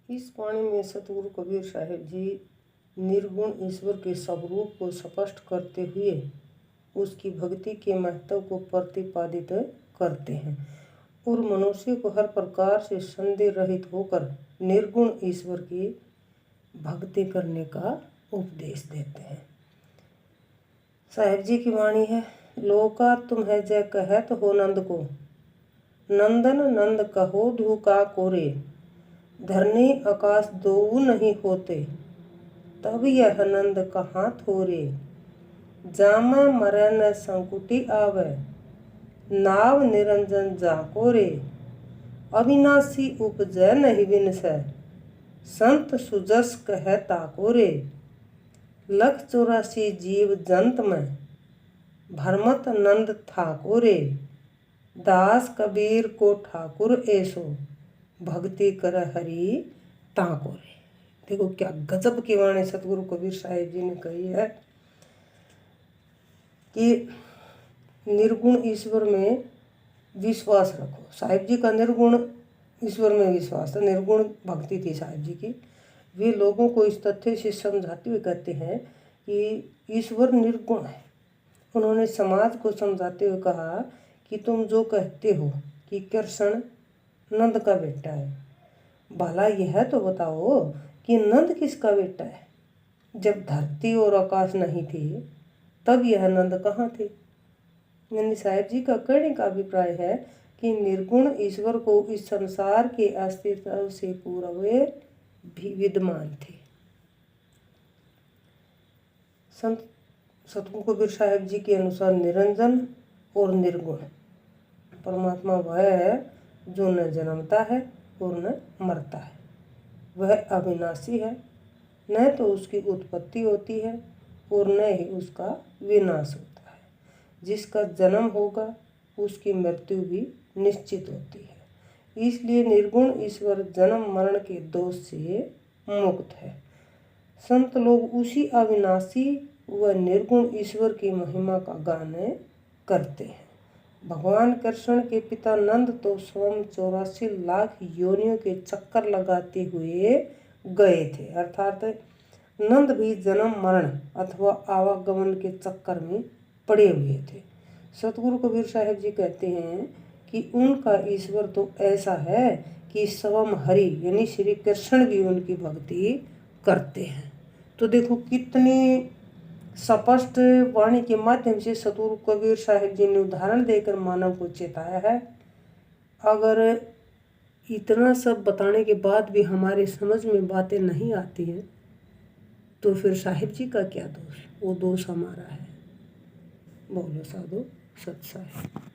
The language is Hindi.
इस वाणी में सतगुरु कबीर साहिब जी निर्गुण ईश्वर के स्वरूप को स्पष्ट करते हुए उसकी भक्ति के महत्व को प्रतिपादित करते हैं और मनुष्य को हर प्रकार से संदेह रहित होकर निर्गुण ईश्वर की भक्ति करने का उपदेश देते हैं। साहिब जी की वाणी है, लोका तुम्हें जय कहत हो नंद को, नंदन नंद कहो धू का कोरे, धरनी आकाश दो नहीं होते, तब यह नंद कहाँ थोरे, जामा मरै न संकुटी आवे, नाव निरंजन जाको रे, अविनाशी उपजय नहीं बिनसै, संत सुजस कह ताको रे, 184 जीव जंत में भरमत नंद ठाको रे, दास कबीर को ठाकुर ऐसो, भक्ति कर हरि ताको रे। देखो क्या गजब की वाणी सतगुरु कबीर साहिब जी ने कही है कि निर्गुण ईश्वर में विश्वास रखो। साहिब जी का निर्गुण ईश्वर में विश्वास था, निर्गुण भक्ति थी साहिब जी की। वे लोगों को इस तथ्य से समझाते हुए कहते हैं कि ईश्वर निर्गुण है। उन्होंने समाज को समझाते हुए कहा कि तुम जो कहते हो कि कृष्ण नंद का बेटा है, भला यह तो बताओ कि नंद किसका बेटा है। जब धरती और आकाश नहीं थे तब यह नंद कहाँ थे। यानी साहिब जी का कहने का अभिप्राय है कि निर्गुण ईश्वर को इस संसार के अस्तित्व से पूर्व भी विद्यमान थे। संत सतगुरु कबीर साहिब जी के अनुसार निरंजन और निर्गुण परमात्मा वह है जो न जन्मता है और न मरता है। वह अविनाशी है, न तो उसकी उत्पत्ति होती है और न ही उसका विनाश होता है। जिसका जन्म होगा उसकी मृत्यु भी निश्चित होती है। इसलिए निर्गुण ईश्वर जन्म मरण के दोष से मुक्त है। संत लोग उसी अविनाशी व निर्गुण ईश्वर की महिमा का गान करते हैं। भगवान कृष्ण के पिता नंद तो स्वयं 84 लाख योनियों के चक्कर लगाते हुए गए थे, अर्थात नंद भी जन्म मरण अथवा आवागमन के चक्कर में पड़े हुए थे। सतगुरु कबीर साहिब जी कहते हैं कि उनका ईश्वर तो ऐसा है कि स्वयं हरि यानी श्री कृष्ण भी उनकी भक्ति करते हैं। तो देखो कितनी स्पष्ट वाणी के माध्यम से सतगुरु कबीर साहिब जी ने उदाहरण देकर मानव को चेताया है। अगर इतना सब बताने के बाद भी हमारे समझ में बातें नहीं आती हैं तो फिर साहिब जी का क्या दोष, वो दोष हमारा है। बोलो साधु सत साहिब।